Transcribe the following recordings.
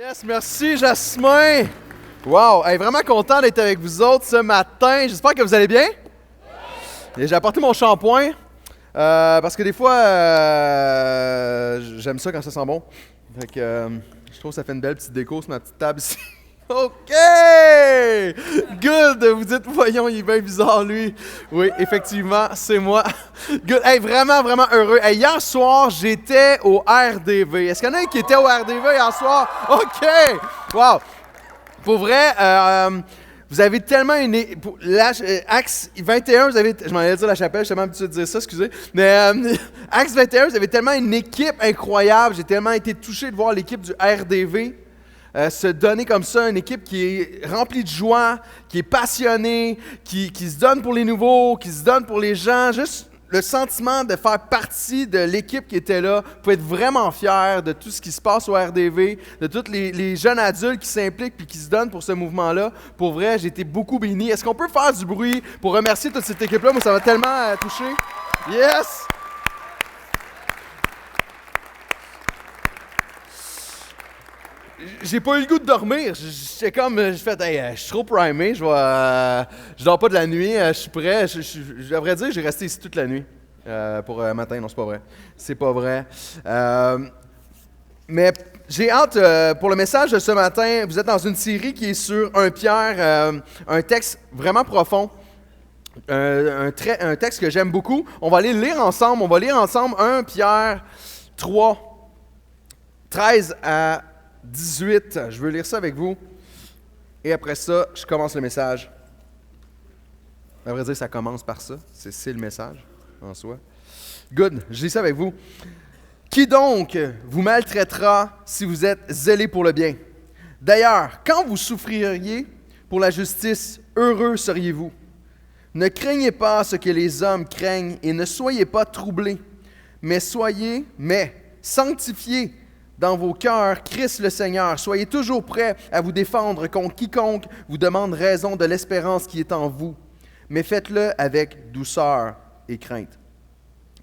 Yes, merci Jasmin. Wow, hey, vraiment content d'être avec vous autres ce matin. J'espère que vous allez bien. Et j'ai apporté mon shampoing parce que des fois, j'aime ça quand ça sent bon. Fait que, je trouve que ça fait une belle petite déco sur ma petite table ici. OK! Good! Vous dites, voyons, il est bien bizarre, lui. Oui, effectivement, c'est moi. Good! Hey, vraiment, vraiment heureux. Hey, hier soir, j'étais au RDV. Est-ce qu'il y en a qui étaient au RDV hier soir? OK! Wow! Pour vrai, vous avez tellement une... Axe 21, vous avez... Je m'en allais dire la chapelle, je suis tellement habitué de dire ça, excusez. Mais Axe 21, vous avez tellement une équipe incroyable. J'ai tellement été touché de voir l'équipe du RDV. Se donner comme ça, une équipe qui est remplie de joie, qui est passionnée, qui se donne pour les nouveaux, qui se donne pour les gens. Juste le sentiment de faire partie de l'équipe qui était là, vous pouvez être vraiment fiers de tout ce qui se passe au RDV, de tous les jeunes adultes qui s'impliquent et qui se donnent pour ce mouvement-là. Pour vrai, j'ai été beaucoup béni. Est-ce qu'on peut faire du bruit pour remercier toute cette équipe-là? Moi, ça m'a tellement touché. Yes! J'ai pas eu le goût de dormir. J'ai fait, hey, je suis trop primé, je dors pas de la nuit, je suis prêt. À vrai dire, j'ai resté ici toute la nuit pour matin. Non, c'est pas vrai. C'est pas vrai. Mais j'ai hâte pour le message de ce matin. Vous êtes dans une série qui est sur 1 Pierre, un texte vraiment profond. Un texte que j'aime beaucoup. On va aller le lire ensemble. On va lire ensemble 1 Pierre 3, 13 à 18, je veux lire ça avec vous. Et après ça, je commence le message. À vrai dire, ça commence par ça. C'est le message en soi. Good, je lis ça avec vous. Qui donc vous maltraitera si vous êtes zélé pour le bien? D'ailleurs, quand vous souffririez pour la justice, heureux seriez-vous. Ne craignez pas ce que les hommes craignent et ne soyez pas troublés, mais sanctifiez dans vos cœurs Christ le Seigneur. Soyez toujours prêts à vous défendre contre quiconque vous demande raison de l'espérance qui est en vous. Mais faites-le avec douceur et crainte,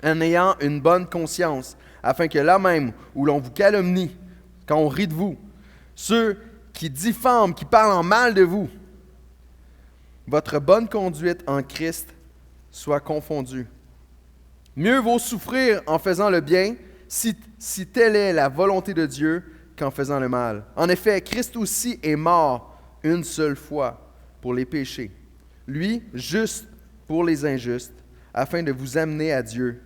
en ayant une bonne conscience, afin que là même où l'on vous calomnie, quand on rit de vous, ceux qui diffament, qui parlent en mal de vous, votre bonne conduite en Christ soit confondue. Mieux vaut souffrir en faisant le bien, si telle est la volonté de Dieu, qu'en faisant le mal. En effet, Christ aussi est mort une seule fois pour les péchés, lui, juste pour les injustes, afin de vous amener à Dieu.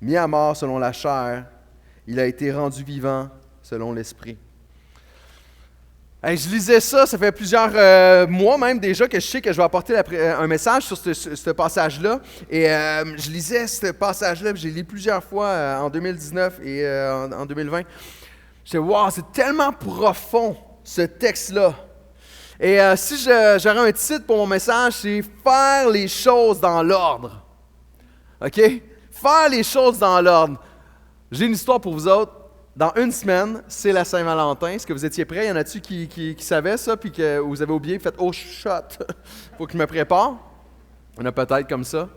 Mis à mort selon la chair, il a été rendu vivant selon l'esprit. Hey, je lisais ça fait plusieurs mois même déjà que je sais que je vais apporter un message sur ce passage-là. Et je lisais ce passage-là, j'ai lu plusieurs fois en 2019 et en 2020. J'étais, wow, c'est tellement profond ce texte-là. Et si j'aurais un titre pour mon message, c'est « Faire les choses dans l'ordre ». OK? Faire les choses dans l'ordre. J'ai une histoire pour vous autres. Dans une semaine, c'est la Saint-Valentin. Est-ce que vous étiez prêts? Y en a-tu qui savaient ça, puis que vous avez oublié, faites « Oh, shot! » Faut que je me prépare. Il y en a peut-être comme ça.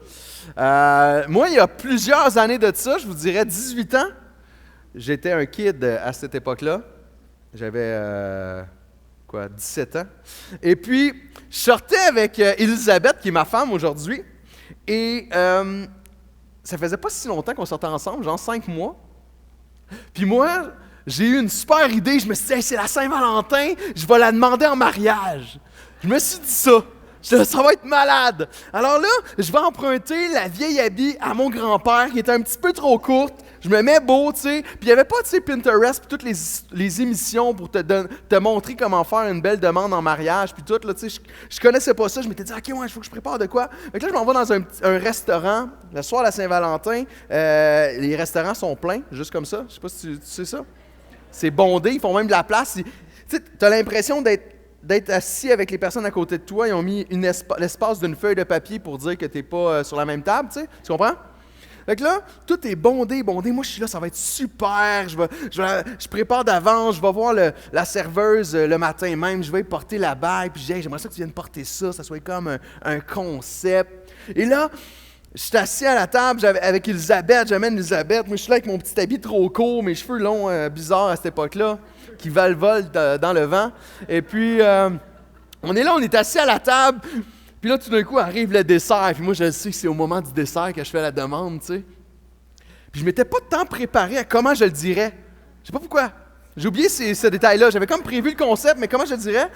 Moi, il y a plusieurs années de ça, je vous dirais 18 ans, j'étais un kid à cette époque-là. J'avais, 17 ans. Et puis, je sortais avec Elisabeth, qui est ma femme aujourd'hui, et ça faisait pas si longtemps qu'on sortait ensemble, genre 5 mois. Puis moi, j'ai eu une super idée. Je me suis dit, hey, c'est la Saint-Valentin, je vais la demander en mariage. Je me suis dit ça. Ça va être malade. Alors là, je vais emprunter la vieille habit à mon grand-père qui était un petit peu trop courte. Je me mets beau, tu sais. Puis il n'y avait pas, tu sais, Pinterest, puis toutes les émissions pour te montrer comment faire une belle demande en mariage, puis tout, là, tu sais. Je connaissais pas ça. Je m'étais dit, OK, ouais, il faut que je prépare de quoi. Fait que là, je m'en vais dans un restaurant. Le soir de la Saint-Valentin, les restaurants sont pleins, juste comme ça. Je sais pas si tu sais ça. C'est bondé, ils font même de la place. Tu as l'impression d'être assis avec les personnes à côté de toi. Ils ont mis l'espace d'une feuille de papier pour dire que tu n'es pas sur la même table, tu sais. Tu comprends? Fait que là, tout est bondé. Moi, je suis là, ça va être super. Je prépare d'avance. Je vais voir la serveuse le matin même. Je vais porter la bague. Puis je dis, hey, j'aimerais ça que tu viennes porter ça. Ça soit comme un concept. Et là, Je suis assis à la table avec Elisabeth, j'amène Elisabeth. Moi, je suis là avec mon petit habit trop court, mes cheveux longs, bizarres à cette époque-là, qui valent dans le vent. Et puis, on est là, on est assis à la table. Puis là, tout d'un coup, arrive le dessert. Puis moi, je sais que c'est au moment du dessert que je fais la demande, tu sais. Puis je m'étais pas tant préparé à comment je le dirais. Je sais pas pourquoi. J'ai oublié ce détail-là. J'avais comme prévu le concept, mais comment je le dirais?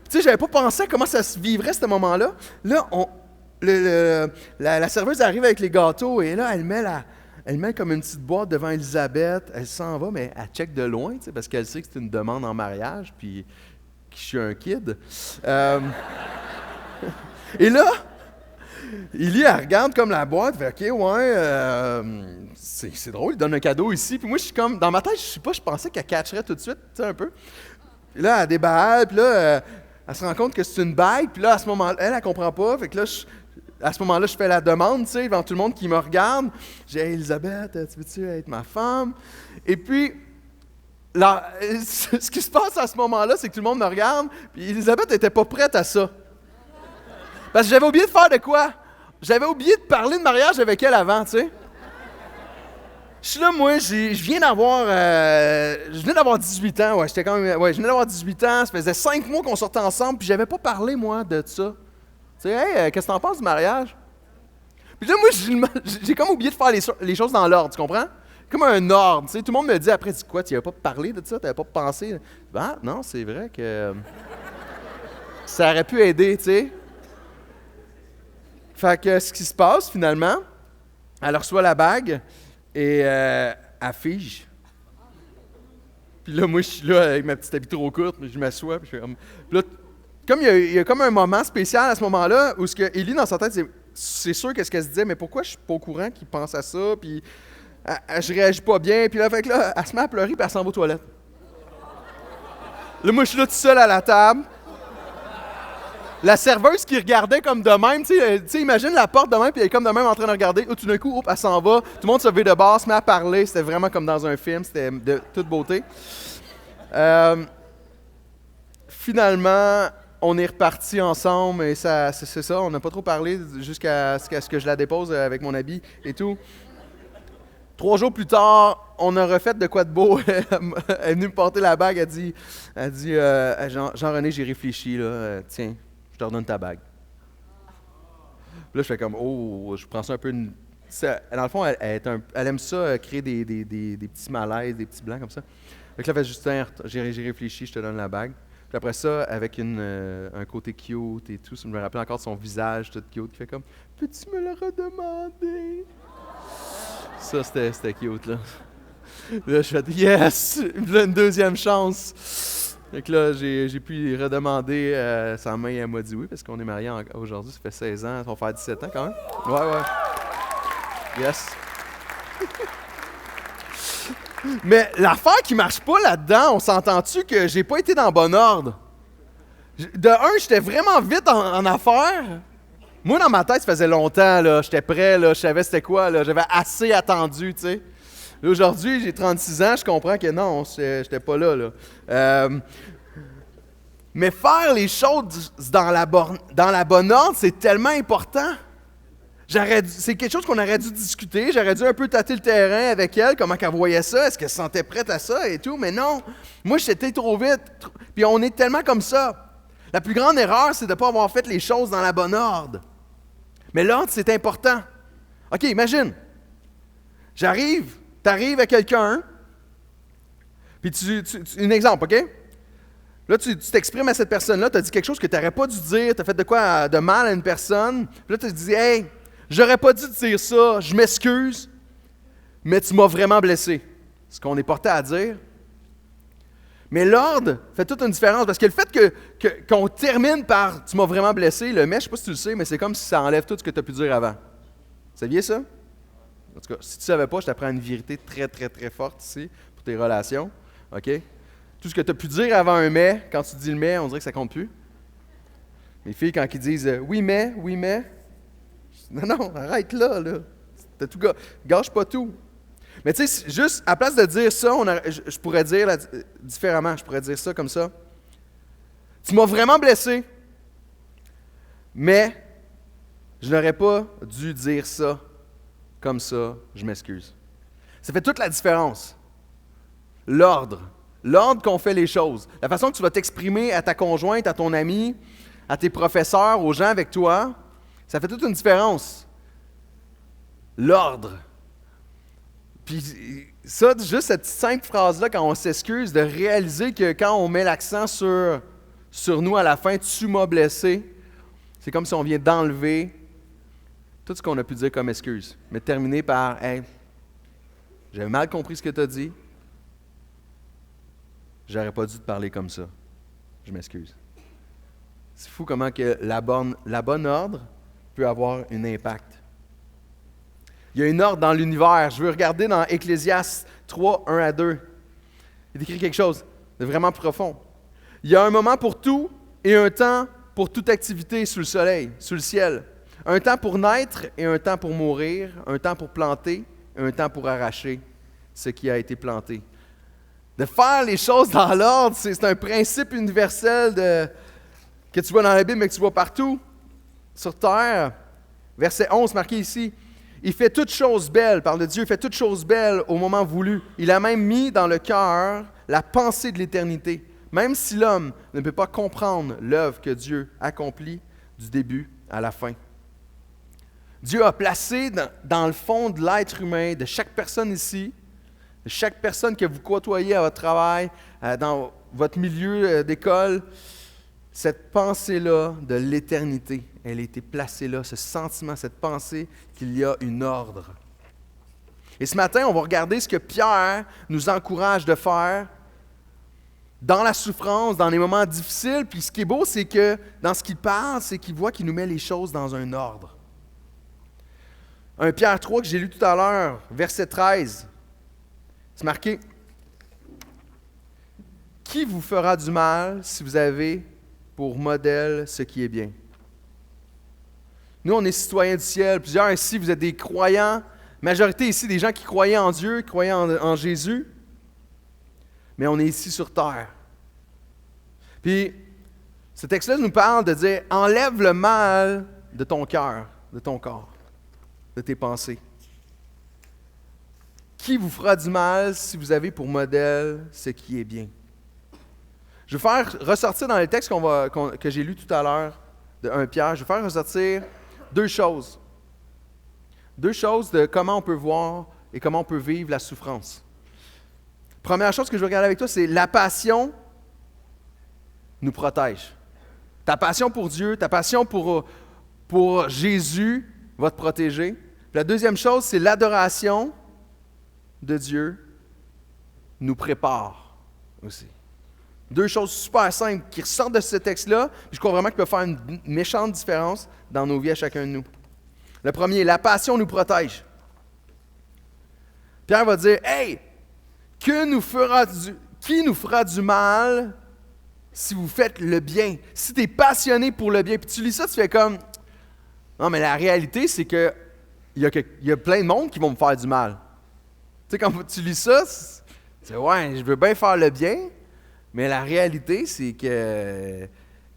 Tu sais, j'avais pas pensé à comment ça se vivrait, ce moment-là. Là, la serveuse arrive avec les gâteaux et là, elle met comme une petite boîte devant Elisabeth. Elle s'en va, mais elle check de loin, tu sais, parce qu'elle sait que c'est une demande en mariage, puis que je suis un kid. Et là, elle regarde comme la boîte, fait OK, ouais, c'est drôle, il donne un cadeau ici. Puis moi, je suis comme, dans ma tête, je sais pas, je pensais qu'elle catcherait tout de suite, tu sais, un peu. Puis là, elle déballe, puis là, elle se rend compte que c'est une bague. Puis là, à ce moment-là, elle comprend pas. Fait que là, à ce moment-là, je fais la demande, tu sais, devant tout le monde qui me regarde. J'ai hey, Elisabeth, tu veux-tu être ma femme? Et puis, là, ce qui se passe à ce moment-là, c'est que tout le monde me regarde. Puis Elisabeth n'était pas prête à ça. Parce que j'avais oublié de faire de quoi? J'avais oublié de parler de mariage avec elle avant, tu sais. Je suis là, moi, je venais d'avoir 18 ans, ouais, je venais d'avoir 18 ans, ça faisait 5 mois qu'on sortait ensemble, puis j'avais pas parlé, moi, de ça. Tu sais, hey, qu'est-ce que t'en penses du mariage? Puis là, moi, j'ai comme oublié de faire les choses dans l'ordre, tu comprends? Comme un ordre, tu sais, tout le monde me dit après, dis quoi, tu n'avais pas parlé de ça, tu n'avais pas pensé? Ben, non, c'est vrai que ça aurait pu aider, tu sais. Fait que ce qui se passe, finalement, elle reçoit la bague, et elle fige. Puis là, moi, je suis là avec ma petite habit trop courte, je m'assois, puis je fais comme... Puis là, comme il y a comme un moment spécial à ce moment-là, où ce que Élie, dans sa tête, c'est sûr qu'est-ce qu'elle se disait, mais pourquoi je suis pas au courant qu'il pense à ça, puis je réagis pas bien, puis là, fait que là, elle se met à pleurer, puis elle s'en va aux toilettes. Là, moi, je suis là tout seul à la table. La serveuse qui regardait comme de même, tu sais, imagine la porte de même, puis elle est comme de même en train de regarder. Tout d'un coup, elle s'en va. Tout le monde se levait de base, se met à parler. C'était vraiment comme dans un film. C'était de toute beauté. Finalement, on est repartis ensemble, et c'est ça. On n'a pas trop parlé jusqu'à ce que je la dépose avec mon habit et tout. 3 jours plus tard, on a refait de quoi de beau. Elle est venue me porter la bague. Elle dit Jean-René, j'ai réfléchi, là. Tiens. Je te redonne ta bague. Puis là, je fais comme, oh, je prends ça un peu... dans le fond, elle aime ça, créer des petits malaises, des petits blancs comme ça. Fait que là, elle fait Justin, j'ai réfléchi, je te donne la bague. Puis après ça, avec un côté cute et tout, ça me rappelle encore son visage tout cute, qui fait comme, peux-tu me le redemander? Ça, c'était cute, là. Là, je fais, yes! Il me donne une deuxième chance. Fait que là, j'ai pu lui redemander sa main, elle m'a dit oui, parce qu'on est mariés aujourd'hui, ça fait 16 ans, ça va faire 17 ans quand même. Ouais. Yes. Mais l'affaire qui marche pas là-dedans, on s'entend-tu que j'ai pas été dans le bon ordre? De un, j'étais vraiment vite en affaires. Moi, dans ma tête, ça faisait longtemps, là, j'étais prêt, là, je savais c'était quoi, là, j'avais assez attendu, tu sais. Là, aujourd'hui, j'ai 36 ans, je comprends que non, j'étais pas là. Mais faire les choses dans la bonne ordre, c'est tellement important. C'est quelque chose qu'on aurait dû discuter, j'aurais dû un peu tâter le terrain avec elle, comment elle voyait ça, est-ce qu'elle se sentait prête à ça et tout, mais non. Moi, j'étais trop vite, puis on est tellement comme ça. La plus grande erreur, c'est de ne pas avoir fait les choses dans la bonne ordre. Mais l'ordre, c'est important. OK, imagine, t'arrives à quelqu'un, puis un exemple, OK? Là, tu t'exprimes à cette personne-là, tu as dit quelque chose que tu n'aurais pas dû dire, tu as fait de quoi de mal à une personne, puis là, tu te dis, hey, j'aurais pas dû te dire ça, je m'excuse, mais tu m'as vraiment blessé. Ce qu'on est porté à dire. Mais l'ordre fait toute une différence, parce que le fait qu'on termine par « tu m'as vraiment blessé », le mais, je ne sais pas si tu le sais, mais c'est comme si ça enlève tout ce que tu as pu dire avant. Vous saviez ça? En tout cas, si tu ne savais pas, je t'apprends une vérité très, très, très forte ici pour tes relations. OK? Tout ce que tu as pu dire avant un mais, quand tu dis le mais, on dirait que ça ne compte plus. Les filles, quand ils disent oui, mais, non, arrête là. T'as tout gâche pas tout. Mais tu sais, juste à place de dire ça, je pourrais dire différemment. Je pourrais dire ça comme ça. Tu m'as vraiment blessé, mais Je n'aurais pas dû dire ça comme ça, je m'excuse. Ça fait toute la différence. L'ordre. L'ordre qu'on fait les choses. La façon que tu vas t'exprimer à ta conjointe, à ton ami, à tes professeurs, aux gens avec toi, ça fait toute une différence. L'ordre. Puis ça, juste cette simple phrase-là, quand on s'excuse, de réaliser que quand on met l'accent sur nous à la fin, tu m'as blessé, c'est comme si on vient d'enlever tout ce qu'on a pu dire comme excuse. Mais terminer par « Hey, j'avais mal compris ce que tu as dit. J'aurais pas dû te parler comme ça. Je m'excuse. » C'est fou comment que la bonne ordre peut avoir un impact. Il y a une ordre dans l'univers. Je veux regarder dans Ecclésiaste 3, 1 à 2. Il décrit quelque chose de vraiment profond. Il y a un moment pour tout et un temps pour toute activité sous le soleil, sous le ciel. Un temps pour naître et un temps pour mourir. Un temps pour planter et un temps pour arracher ce qui a été planté. De faire les choses dans l'ordre, c'est un principe universel que tu vois dans la Bible, mais que tu vois partout sur terre. Verset 11, marqué ici. Il fait toutes choses belles, parle de Dieu, il fait toutes choses belles au moment voulu. Il a même mis dans le cœur la pensée de l'éternité. Même si l'homme ne peut pas comprendre l'œuvre que Dieu accomplit du début à la fin. Dieu a placé dans le fond de l'être humain, de chaque personne ici, de chaque personne que vous côtoyez à votre travail, dans votre milieu d'école, cette pensée-là de l'éternité, elle a été placée là, ce sentiment, cette pensée qu'il y a une ordre. Et ce matin, on va regarder ce que Pierre nous encourage de faire dans la souffrance, dans les moments difficiles. Puis ce qui est beau, c'est que dans ce qu'il parle, c'est qu'il voit qu'il nous met les choses dans un ordre. 1 Pierre 3 que j'ai lu tout à l'heure, verset 13, c'est marqué « Qui vous fera du mal si vous avez pour modèle ce qui est bien. » Nous, on est citoyens du ciel. Plusieurs ici, vous êtes des croyants. Majorité ici, des gens qui croyaient en Dieu, qui croyaient en Jésus. Mais on est ici sur terre. Puis, ce texte-là nous parle de dire « Enlève le mal de ton cœur, de ton corps, de tes pensées. » Qui vous fera du mal si vous avez pour modèle ce qui est bien? Je vais faire ressortir dans le texte que j'ai lu tout à l'heure de 1 Pierre, je vais faire ressortir deux choses. Deux choses de comment on peut voir et comment on peut vivre la souffrance. Première chose que je veux regarder avec toi, c'est la passion nous protège. Ta passion pour Dieu, ta passion pour Jésus va te protéger. Puis la deuxième chose, c'est l'adoration de Dieu nous prépare aussi. Deux choses super simples qui ressortent de ce texte-là, puis je crois vraiment qu'ils peuvent faire une méchante différence dans nos vies à chacun de nous. Le premier, la passion nous protège. Pierre va dire, « Hey, qui nous fera du mal si vous faites le bien? » Si tu es passionné pour le bien, puis tu lis ça, tu fais comme, « Non, mais la réalité, c'est que il y a plein de monde qui vont me faire du mal. » Tu sais, quand tu lis ça, tu dis, « Ouais, je veux bien faire le bien. » Mais la réalité, c'est que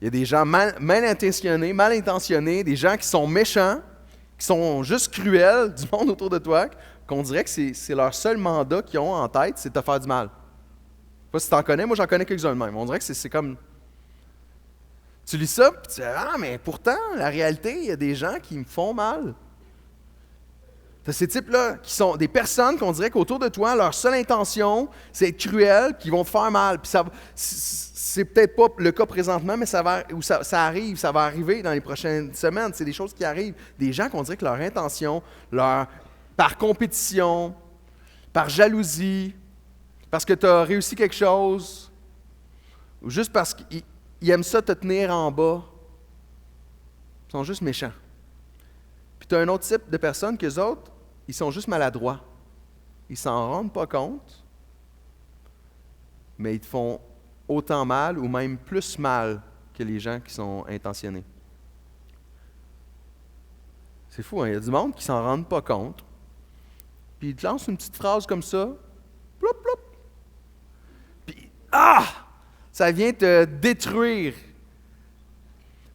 il y a des gens mal intentionnés, des gens qui sont méchants, qui sont juste cruels, du monde autour de toi, qu'on dirait que c'est leur seul mandat qu'ils ont en tête, c'est de te faire du mal. Je ne sais pas si tu en connais, moi j'en connais quelques-uns de même. On dirait que c'est comme... Tu lis ça, puis tu dis, ah, mais pourtant, la réalité, il y a des gens qui me font mal. Tu as ces types-là qui sont des personnes qu'on dirait qu'autour de toi, leur seule intention, c'est être cruel, qui vont te faire mal. Puis c'est peut-être pas le cas présentement, mais ça arrive, ça va arriver dans les prochaines semaines. C'est des choses qui arrivent. Des gens qu'on dirait que leur intention, par compétition, par jalousie, parce que tu as réussi quelque chose, ou juste parce qu'ils aiment ça te tenir en bas, ils sont juste méchants. Puis tu as un autre type de personnes qu'eux autres, ils sont juste maladroits. Ils s'en rendent pas compte, mais ils te font autant mal ou même plus mal que les gens qui sont intentionnés. C'est fou, hein? Il y a du monde qui s'en rendent pas compte, puis ils te lancent une petite phrase comme ça, ploup, ploup, puis ça vient te détruire.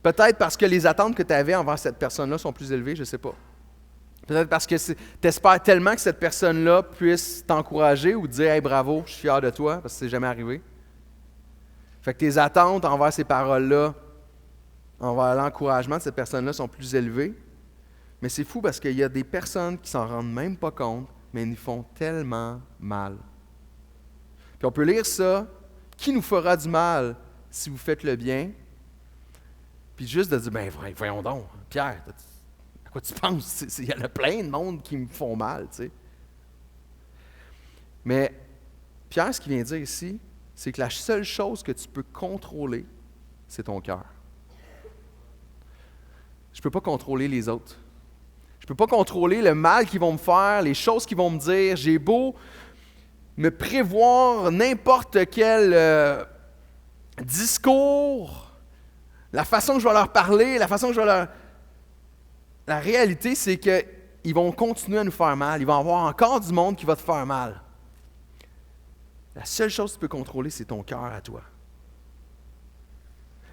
Peut-être parce que les attentes que tu avais envers cette personne-là sont plus élevées, je ne sais pas. Peut-être parce que tu espères tellement que cette personne-là puisse t'encourager ou te dire « Hey, bravo, je suis fier de toi » parce que c'est jamais arrivé. Fait que tes attentes envers ces paroles-là, envers l'encouragement de cette personne-là sont plus élevées. Mais c'est fou parce qu'il y a des personnes qui s'en rendent même pas compte, mais ils nous font tellement mal. Puis on peut lire ça, « Qui nous fera du mal si vous faites le bien? » Puis juste de dire « Ben voyons donc, Pierre, à quoi tu penses? Il y en a plein de monde qui me font mal. » tu sais. Mais Pierre, ce qu'il vient dire ici, c'est que la seule chose que tu peux contrôler, c'est ton cœur. Je ne peux pas contrôler les autres. Je ne peux pas contrôler le mal qu'ils vont me faire, les choses qu'ils vont me dire. J'ai beau me prévoir n'importe quel discours, la façon que je vais leur parler, la façon que je vais leur... La réalité, c'est qu'ils vont continuer à nous faire mal. Il va y avoir encore du monde qui va te faire mal. La seule chose que tu peux contrôler, c'est ton cœur à toi.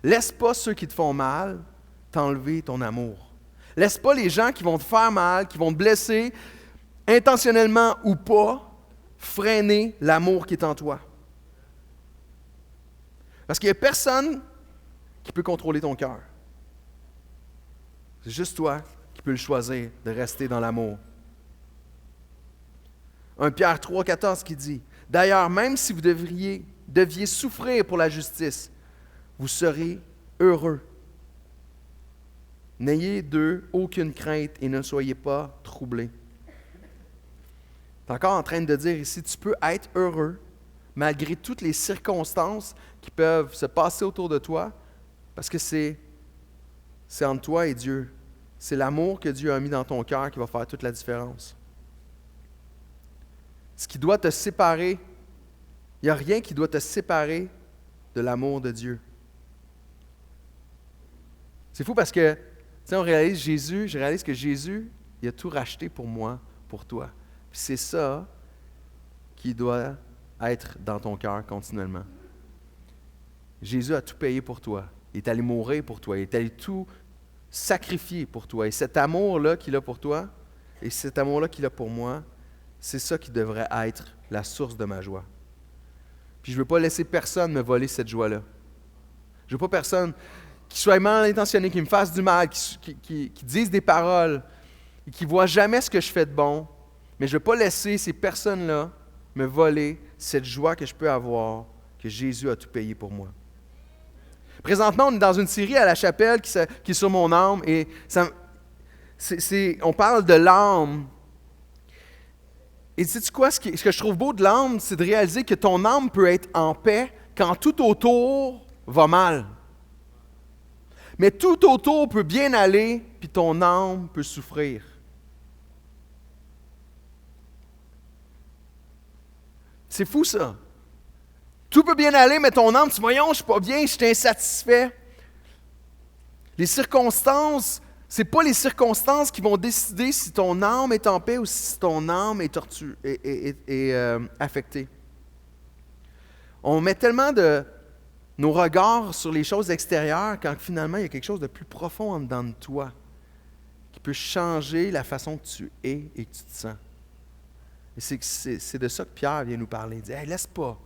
Laisse pas ceux qui te font mal t'enlever ton amour. Laisse pas les gens qui vont te faire mal, qui vont te blesser, intentionnellement ou pas, freiner l'amour qui est en toi. Parce qu'il n'y a personne qui peut contrôler ton cœur. C'est juste toi qui peux le choisir de rester dans l'amour. 1 Pierre 3,14 qui dit « D'ailleurs, même si vous deviez souffrir pour la justice, vous serez heureux. N'ayez d'eux aucune crainte et ne soyez pas troublés. » Tu es encore en train de dire ici, tu peux être heureux malgré toutes les circonstances qui peuvent se passer autour de toi, parce que c'est entre toi et Dieu. C'est l'amour que Dieu a mis dans ton cœur qui va faire toute la différence. Ce qui doit te séparer, il n'y a rien qui doit te séparer de l'amour de Dieu. C'est fou parce que, tu sais, je réalise que Jésus, il a tout racheté pour moi, pour toi. Puis c'est ça qui doit être dans ton cœur continuellement. Jésus a tout payé pour toi. Il est allé mourir pour toi. Il est allé tout sacrifier pour toi. Et cet amour-là qu'il a pour toi, et cet amour-là qu'il a pour moi, c'est ça qui devrait être la source de ma joie. Puis je ne veux pas laisser personne me voler cette joie-là. Je ne veux pas personne qui soit mal intentionné, qui me fasse du mal, qui dise des paroles, et qui ne voit jamais ce que je fais de bon. Mais je ne veux pas laisser ces personnes-là me voler cette joie que je peux avoir, que Jésus a tout payé pour moi. Présentement, on est dans une série à la chapelle qui est sur mon âme, et on parle de l'âme. Et sais-tu quoi, ce que je trouve beau de l'âme, c'est de réaliser que ton âme peut être en paix quand tout autour va mal. Mais tout autour peut bien aller, puis ton âme peut souffrir. C'est fou ça. Tout peut bien aller, mais ton âme, tu dis, voyons, je ne suis pas bien, je suis insatisfait. Les circonstances, ce n'est pas les circonstances qui vont décider si ton âme est en paix ou si ton âme est affectée. On met tellement de nos regards sur les choses extérieures quand finalement il y a quelque chose de plus profond en dedans de toi qui peut changer la façon que tu es et que tu te sens. Et c'est de ça que Pierre vient nous parler. Il dit, hey, laisse pas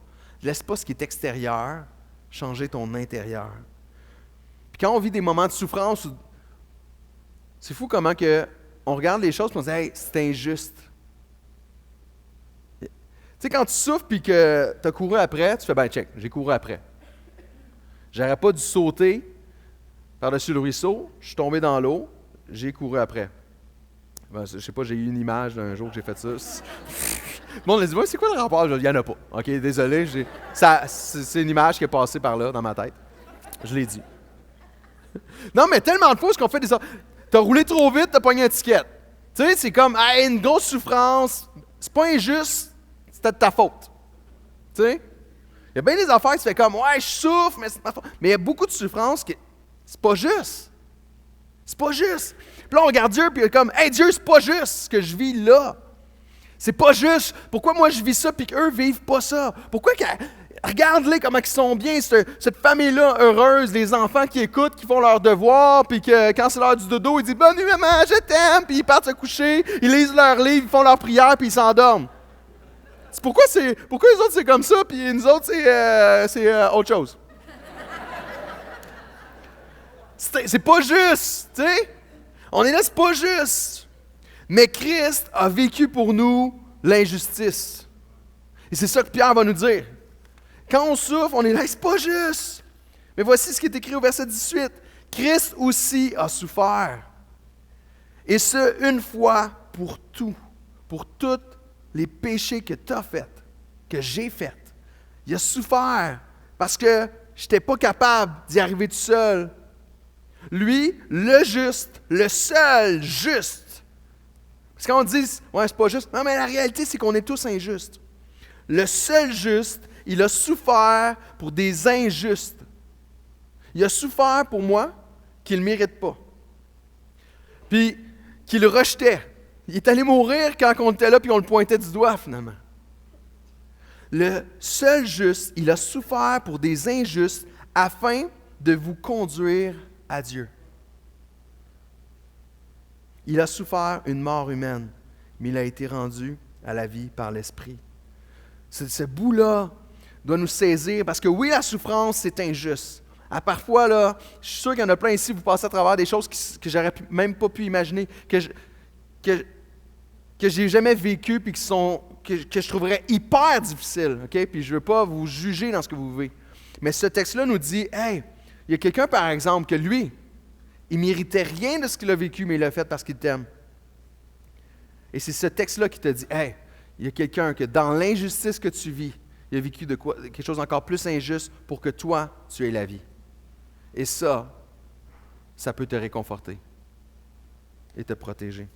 ce qui est extérieur changer ton intérieur. Puis quand on vit des moments de souffrance, c'est fou comment on regarde les choses et on se dit, hey, c'est injuste. Tu sais, quand tu souffres et que tu as couru après, tu fais, ben check, j'ai couru après. J'aurais pas dû sauter par-dessus le ruisseau, je suis tombé dans l'eau, j'ai couru après. Ben, je sais pas, j'ai eu une image d'un jour que j'ai fait ça. Bon, on a dit, ouais, c'est quoi le rapport? Il n'y en a pas. OK, désolé, c'est une image qui est passée par là dans ma tête. Je l'ai dit. Non, mais tellement de fois, ce qu'on fait des... T'as roulé trop vite, t'as pogné un ticket. Tu sais, c'est comme, hey, une grosse souffrance, c'est pas injuste, c'était de ta faute. Tu sais? Il y a bien des affaires qui se font comme, ouais, je souffre, mais c'est pas faute. Mais il y a beaucoup de souffrances qui, c'est pas juste. C'est pas juste. Puis là, on regarde Dieu, puis il est comme, hey, Dieu, c'est pas juste ce que je vis là. C'est pas juste. Pourquoi moi je vis ça, puis qu'eux vivent pas ça? Pourquoi regarde-les comment ils sont bien, cette famille-là heureuse, les enfants qui écoutent, qui font leurs devoirs, puis que quand c'est l'heure du dodo, ils disent « Bonne nuit maman, je t'aime », puis ils partent se coucher, ils lisent leurs livres, ils font leurs prières, puis ils s'endorment. Pourquoi les autres c'est comme ça, puis nous autres c'est autre chose? C'est pas juste, tu sais? On est là, c'est pas juste. Mais Christ a vécu pour nous l'injustice. Et c'est ça que Pierre va nous dire. Quand on souffre, on est là, c'est pas juste. Mais voici ce qui est écrit au verset 18. Christ aussi a souffert. Et ce, une fois pour tout, pour tous les péchés que tu as faits, que j'ai faits. Il a souffert parce que je n'étais pas capable d'y arriver tout seul. Lui, le juste, le seul juste. Parce qu'on dit, ouais, c'est pas juste. Non, mais la réalité, c'est qu'on est tous injustes. Le seul juste, il a souffert pour des injustes. Il a souffert pour moi qu'il ne mérite pas. Puis, qu'il le rejetait. Il est allé mourir quand on était là puis on le pointait du doigt, finalement. Le seul juste, il a souffert pour des injustes afin de vous conduire à Dieu. Il a souffert une mort humaine, mais il a été rendu à la vie par l'Esprit. Ce bout-là doit nous saisir parce que oui, la souffrance, c'est injuste. Parfois, là, je suis sûr qu'il y en a plein ici, vous passez à travers des choses que j'aurais même pas pu imaginer, que j'ai jamais vécues puis que je trouverais hyper difficiles. Okay? Puis je ne veux pas vous juger dans ce que vous vivez. Mais ce texte-là nous dit, hey, il y a quelqu'un, par exemple, que lui, il ne méritait rien de ce qu'il a vécu, mais il l'a fait parce qu'il t'aime. Et c'est ce texte-là qui te dit, hey, il y a quelqu'un que dans l'injustice que tu vis, il a vécu quelque chose d'encore plus injuste pour que toi, tu aies la vie. Et ça peut te réconforter et te protéger.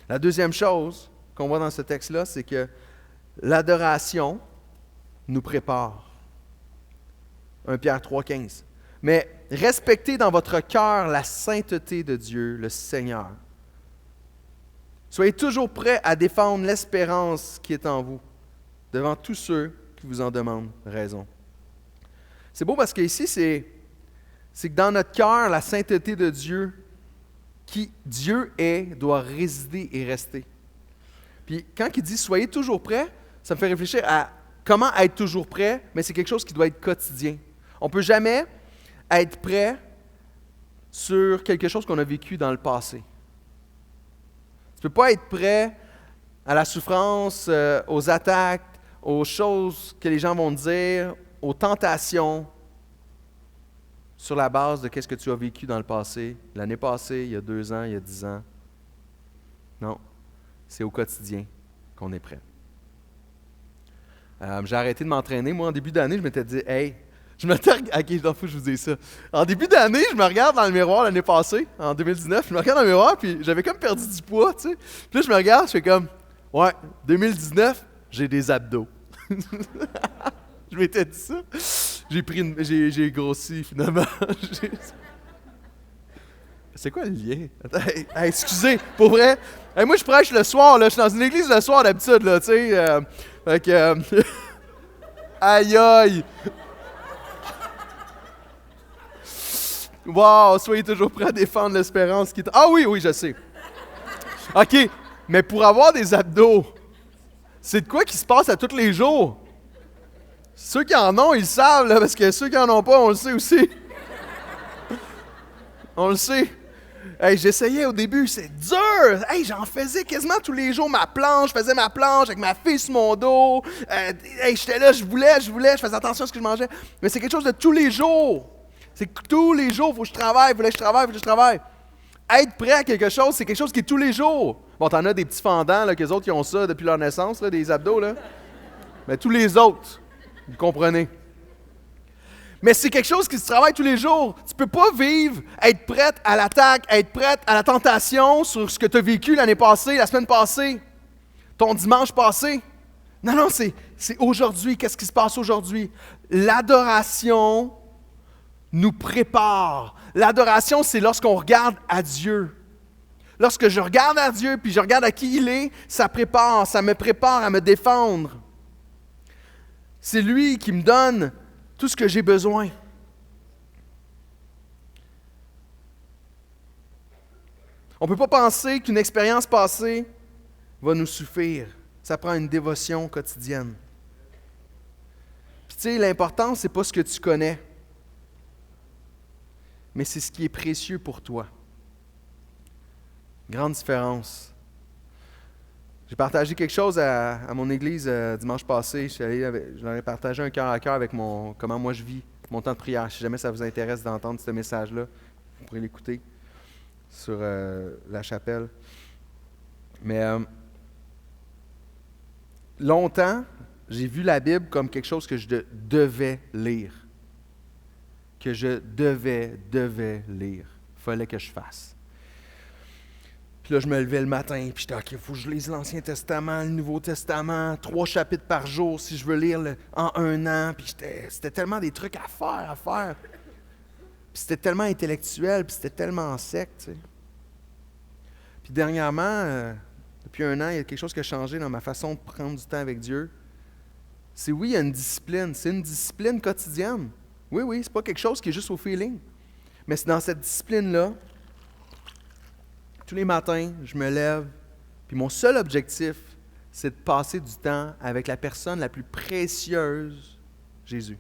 La deuxième chose qu'on voit dans ce texte-là, c'est que l'adoration nous prépare. 1 Pierre 3,15. Mais respectez dans votre cœur la sainteté de Dieu, le Seigneur. Soyez toujours prêts à défendre l'espérance qui est en vous, devant tous ceux qui vous en demandent raison. C'est beau parce qu'ici, c'est que dans notre cœur, la sainteté de Dieu, qui Dieu est, doit résider et rester. Puis quand il dit « soyez toujours prêts », ça me fait réfléchir à comment être toujours prêt, mais c'est quelque chose qui doit être quotidien. On ne peut jamais être prêt sur quelque chose qu'on a vécu dans le passé. Tu ne peux pas être prêt à la souffrance, aux attaques, aux choses que les gens vont te dire, aux tentations, sur la base de ce que tu as vécu dans le passé, l'année passée, il y a 2 ans, il y a 10 ans. Non, c'est au quotidien qu'on est prêt. J'ai arrêté de m'entraîner. Moi, en début d'année, je m'étais dit, hey, je vous dis ça. En début d'année, je me regarde dans le miroir l'année passée, en 2019, je me regarde dans le miroir, puis j'avais comme perdu du poids, tu sais. Puis là, je me regarde, je fais comme, ouais, 2019, j'ai des abdos. Je m'étais dit ça. J'ai grossi, finalement. C'est quoi le lien? Attends, hey, excusez, pour vrai. Hey, moi, je prêche le soir, là. Je suis dans une église le soir d'habitude, là, tu sais. Fait que... aïe, aïe! Wow, soyez toujours prêts à défendre l'espérance qui est... Ah oui, je sais. OK, mais pour avoir des abdos, c'est de quoi qui se passe à tous les jours? Ceux qui en ont, ils le savent, là, parce que ceux qui en ont pas, on le sait aussi. On le sait. Hey, j'essayais au début, c'est dur. Hey, j'en faisais quasiment tous les jours je faisais ma planche avec ma fille sur mon dos. Hey, j'étais là, je voulais, je faisais attention à ce que je mangeais. Mais c'est quelque chose de tous les jours. C'est que tous les jours, il faut que je travaille, il faut que je travaille. Être prêt à quelque chose, c'est quelque chose qui est tous les jours. Bon, t'en as des petits fendants, là, qu'eux autres, qui ont ça depuis leur naissance, là, des abdos, là. Mais tous les autres, vous comprenez. Mais c'est quelque chose qui se travaille tous les jours. Tu ne peux pas vivre, être prête à l'attaque, être prête à la tentation sur ce que tu as vécu l'année passée, la semaine passée, ton dimanche passé. Non, c'est aujourd'hui. Qu'est-ce qui se passe aujourd'hui? L'adoration nous prépare. L'adoration, c'est lorsqu'on regarde à Dieu. Lorsque je regarde à Dieu puis je regarde à qui il est, ça me prépare à me défendre. C'est lui qui me donne tout ce que j'ai besoin. On ne peut pas penser qu'une expérience passée va nous suffire. Ça prend une dévotion quotidienne. Puis tu sais, l'important, ce n'est pas ce que tu connais, mais c'est ce qui est précieux pour toi. Grande différence. J'ai partagé quelque chose à mon église dimanche passé. Je leur ai partagé un cœur à cœur avec comment moi je vis mon temps de prière. Si jamais ça vous intéresse d'entendre ce message-là, vous pourrez l'écouter sur la chapelle. Mais longtemps, j'ai vu la Bible comme quelque chose que je devais lire. Que je devais lire. Il fallait que je fasse. Puis là, je me levais le matin, puis j'étais, OK, il faut que je lise l'Ancien Testament, le Nouveau Testament, 3 chapitres par jour si je veux lire en 1 an. Puis c'était tellement des trucs à faire. Puis c'était tellement intellectuel, puis c'était tellement sec, tu sais. Puis dernièrement, depuis 1 an, il y a quelque chose qui a changé dans ma façon de prendre du temps avec Dieu. Oui, il y a une discipline. C'est une discipline quotidienne. Oui, c'est pas quelque chose qui est juste au feeling. Mais c'est dans cette discipline-là, tous les matins, je me lève, puis mon seul objectif, c'est de passer du temps avec la personne la plus précieuse, Jésus.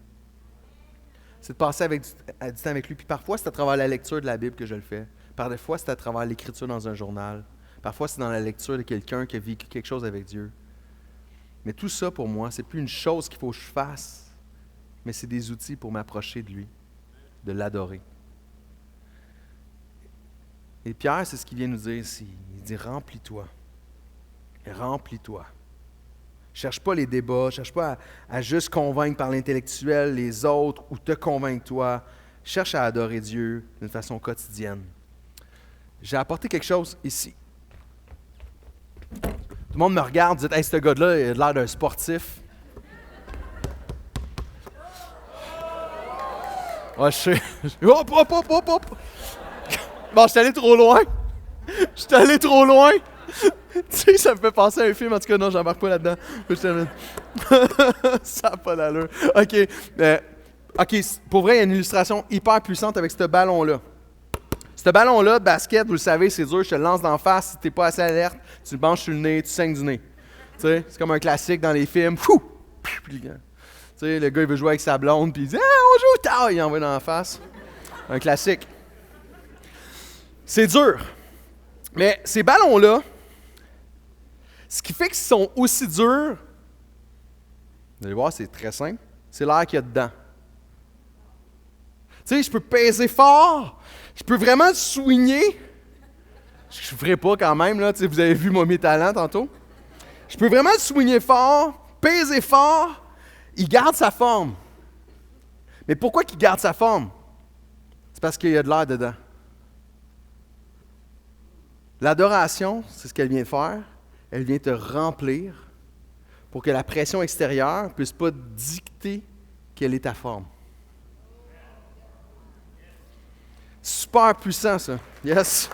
C'est de passer du temps avec lui. Puis parfois, c'est à travers la lecture de la Bible que je le fais. Parfois, c'est à travers l'écriture dans un journal. Parfois, c'est dans la lecture de quelqu'un qui a vécu quelque chose avec Dieu. Mais tout ça, pour moi, c'est plus une chose qu'il faut que je fasse, mais c'est des outils pour m'approcher de lui, de l'adorer. Et Pierre, c'est ce qu'il vient nous dire ici. Il dit, remplis-toi. Remplis-toi. Cherche pas les débats, cherche pas à juste convaincre par l'intellectuel les autres ou te convaincre toi. Cherche à adorer Dieu d'une façon quotidienne. J'ai apporté quelque chose ici. Tout le monde me regarde, dit, hey, ce gars-là, il a l'air d'un sportif. Ouais, je sais. Hop! Bon, je suis allé trop loin. Tu sais, ça me fait penser à un film. En tout cas, non, j'embarque pas là-dedans. Ça n'a pas d'allure. OK, pour vrai, il y a une illustration hyper puissante avec ce ballon-là. Ce ballon-là de basket, vous le savez, c'est dur. Je te le lance d'en face. Si tu n'es pas assez alerte, tu le branches sur le nez, tu saignes du nez. Tu sais, c'est comme un classique dans les films. Fou! Tu sais, le gars, il veut jouer avec sa blonde, puis il dit « Ah, on joue! » Tard, il envoie dans la face. Un classique. C'est dur. Mais ces ballons-là, ce qui fait qu'ils sont aussi durs, vous allez voir, c'est très simple, c'est l'air qu'il y a dedans. Tu sais, je peux peser fort, je peux vraiment swinguer. Je ne ferai pas quand même, là, tu sais, vous avez vu mes talents tantôt. Je peux vraiment swinguer fort, peser fort, il garde sa forme. Mais pourquoi qu'il garde sa forme? C'est parce qu'il y a de l'air dedans. L'adoration, c'est ce qu'elle vient faire. Elle vient te remplir pour que la pression extérieure ne puisse pas dicter quelle est ta forme. Super puissant, ça. Yes!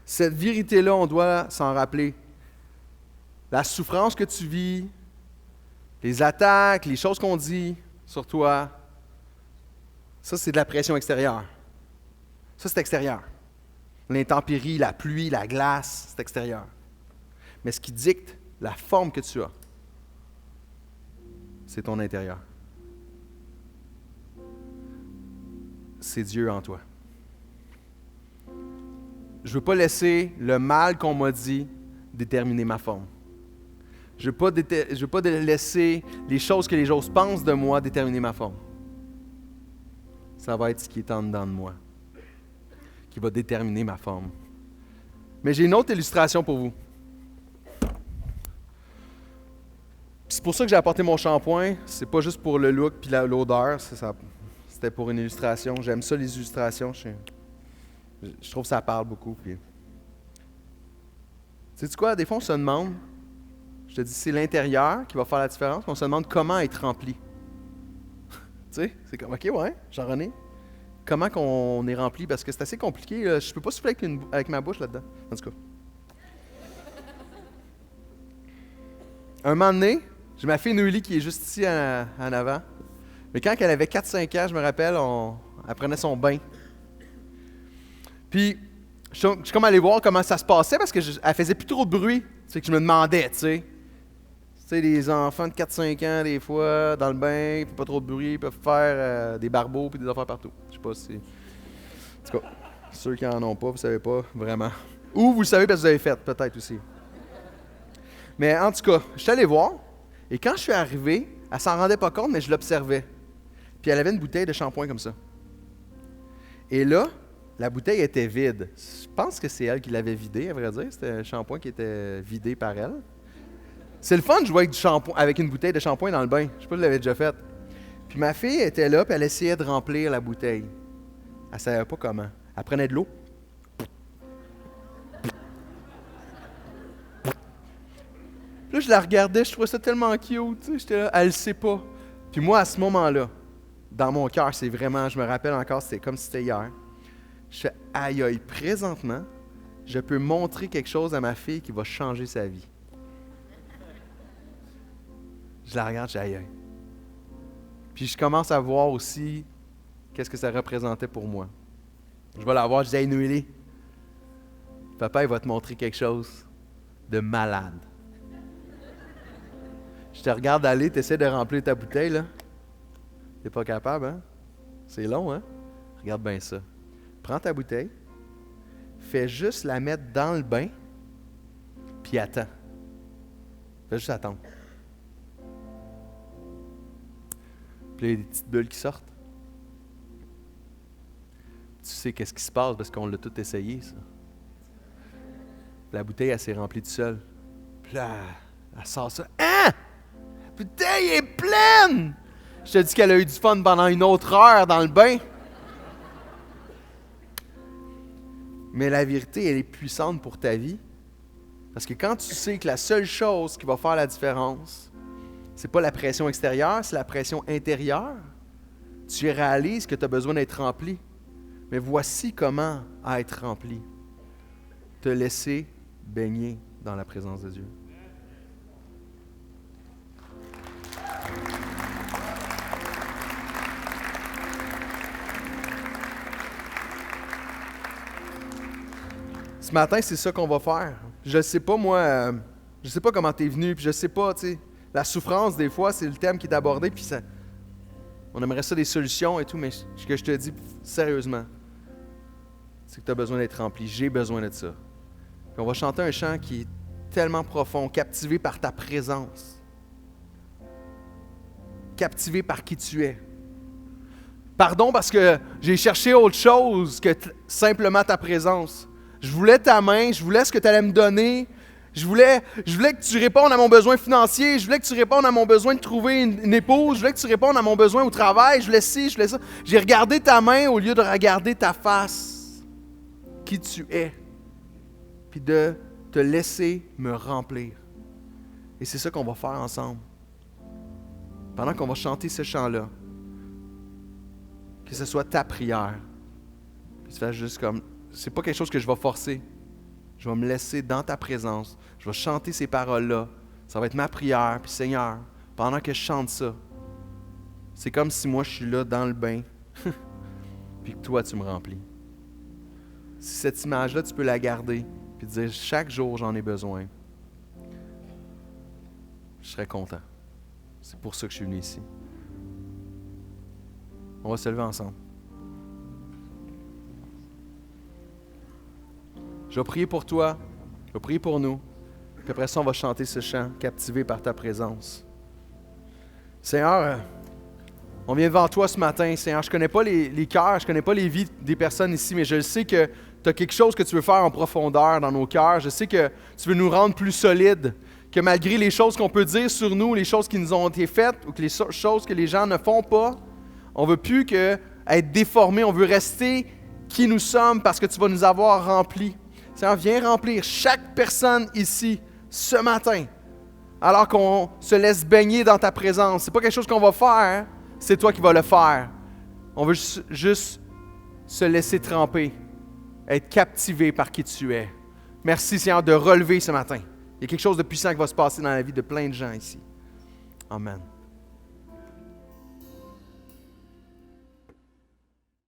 Cette vérité-là, on doit s'en rappeler. La souffrance que tu vis, les attaques, les choses qu'on dit sur toi, ça, c'est de la pression extérieure. Ça, c'est extérieur. L'intempérie, la pluie, la glace, c'est extérieur. Mais ce qui dicte la forme que tu as, c'est ton intérieur. C'est Dieu en toi. Je ne veux pas laisser le mal qu'on m'a dit déterminer ma forme. Je ne veux pas laisser les choses que les autres pensent de moi déterminer ma forme. Ça va être ce qui est en dedans de moi qui va déterminer ma forme. Mais j'ai une autre illustration pour vous. C'est pour ça que j'ai apporté mon shampoing. C'est pas juste pour le look puis l'odeur. C'était pour une illustration. J'aime ça, les illustrations. Je trouve que ça parle beaucoup. Puis... Sais-tu quoi? Des fois, on se demande, je te dis, c'est l'intérieur qui va faire la différence. On se demande comment être rempli. Tu sais, c'est comme, OK, ouais, Jean-René, comment qu'on est rempli? Parce que c'est assez compliqué. Je ne peux pas souffler avec ma bouche là-dedans. En tout cas, un moment donné, j'ai ma fille Noélie qui est juste ici en avant. Mais quand elle avait 4-5 ans, je me rappelle, elle prenait son bain. Puis, je suis comme allé voir comment ça se passait parce qu'elle faisait plus trop de bruit. C'est que je me demandais, tu sais. Tu sais, les enfants de 4-5 ans, des fois, dans le bain, puis pas trop de bruit, ils peuvent faire des barbeaux puis des affaires partout. Je sais pas si... En tout cas, ceux qui en ont pas, vous savez pas vraiment. Ou vous le savez parce que vous avez fait, peut-être aussi. Mais en tout cas, je suis allé voir, et quand je suis arrivé, elle s'en rendait pas compte, mais je l'observais. Puis elle avait une bouteille de shampoing comme ça. Et là, la bouteille était vide. Je pense que c'est elle qui l'avait vidée, à vrai dire. C'était un shampoing qui était vidé par elle. C'est le fun de jouer avec, du shampoing, avec une bouteille de shampoing dans le bain. Je sais pas si vous l'avez déjà fait. Puis ma fille était là, puis elle essayait de remplir la bouteille. Elle ne savait pas comment. Elle prenait de l'eau. Là, je la regardais, je trouvais ça tellement cute. Tu sais, j'étais là, elle ne sait pas. Puis moi, à ce moment-là, dans mon cœur, c'est vraiment, je me rappelle encore, c'était comme si c'était hier. Je fais, aïe aïe, présentement, je peux montrer quelque chose à ma fille qui va changer sa vie. Je la regarde, je dis, aïe aïe. Puis je commence à voir aussi qu'est-ce que ça représentait pour moi. Je vais la voir, je dis, hey Noélie, papa, il va te montrer quelque chose de malade. Je te regarde aller, tu essaies de remplir ta bouteille, là. T'es pas capable, hein? C'est long, hein? Regarde bien ça. Prends ta bouteille, fais juste la mettre dans le bain, puis attends. Fais juste attendre. Puis il y a des petites bulles qui sortent. Tu sais qu'est-ce qui se passe parce qu'on l'a tout essayé, ça. La bouteille, elle s'est remplie toute seule. Puis là, elle sort ça. Hein? La bouteille est pleine! Je te dis qu'elle a eu du fun pendant une autre heure dans le bain. Mais la vérité, elle est puissante pour ta vie. Parce que quand tu sais que la seule chose qui va faire la différence, c'est pas la pression extérieure, c'est la pression intérieure, tu réalises que tu as besoin d'être rempli. Mais voici comment être rempli. Te laisser baigner dans la présence de Dieu. Ce matin, c'est ça qu'on va faire. Je ne sais pas, moi, je sais pas comment tu es venu, puis je sais pas, tu sais, la souffrance, des fois, c'est le thème qui est abordé, puis ça, on aimerait ça des solutions et tout, mais ce que je te dis, sérieusement, c'est que tu as besoin d'être rempli. J'ai besoin de ça. Puis on va chanter un chant qui est tellement profond, captivé par ta présence. Captivé par qui tu es. Pardon parce que j'ai cherché autre chose que simplement ta présence. Je voulais ta main, je voulais ce que tu allais me donner. Je voulais que tu répondes à mon besoin financier. Je voulais que tu répondes à mon besoin de trouver une épouse. Je voulais que tu répondes à mon besoin au travail. Je voulais ci, je voulais ça. J'ai regardé ta main au lieu de regarder ta face. Qui tu es. Puis de te laisser me remplir. Et c'est ça qu'on va faire ensemble. Pendant qu'on va chanter ce chant-là. Que ce soit ta prière. Puis tu fasses juste comme... C'est pas quelque chose que je vais forcer. Je vais me laisser dans ta présence. Je vais chanter ces paroles-là. Ça va être ma prière. Puis Seigneur, pendant que je chante ça, c'est comme si moi je suis là dans le bain. Puis que toi tu me remplis. Si cette image-là, tu peux la garder. Puis te dire, chaque jour j'en ai besoin. Je serais content. C'est pour ça que je suis venu ici. On va se lever ensemble. Je vais prier pour toi, je vais prier pour nous, puis après ça, on va chanter ce chant, captivé par ta présence. Seigneur, on vient devant toi ce matin, Seigneur. Je ne connais pas les cœurs, je ne connais pas les vies des personnes ici, mais je sais que tu as quelque chose que tu veux faire en profondeur dans nos cœurs. Je sais que tu veux nous rendre plus solides, que malgré les choses qu'on peut dire sur nous, les choses qui nous ont été faites, ou que les choses que les gens ne font pas, on ne veut plus être déformés, on veut rester qui nous sommes parce que tu vas nous avoir remplis. Seigneur, viens remplir chaque personne ici, ce matin, alors qu'on se laisse baigner dans ta présence. Ce n'est pas quelque chose qu'on va faire, c'est toi qui vas le faire. On veut juste se laisser tremper, être captivé par qui tu es. Merci, Seigneur, de relever ce matin. Il y a quelque chose de puissant qui va se passer dans la vie de plein de gens ici. Amen.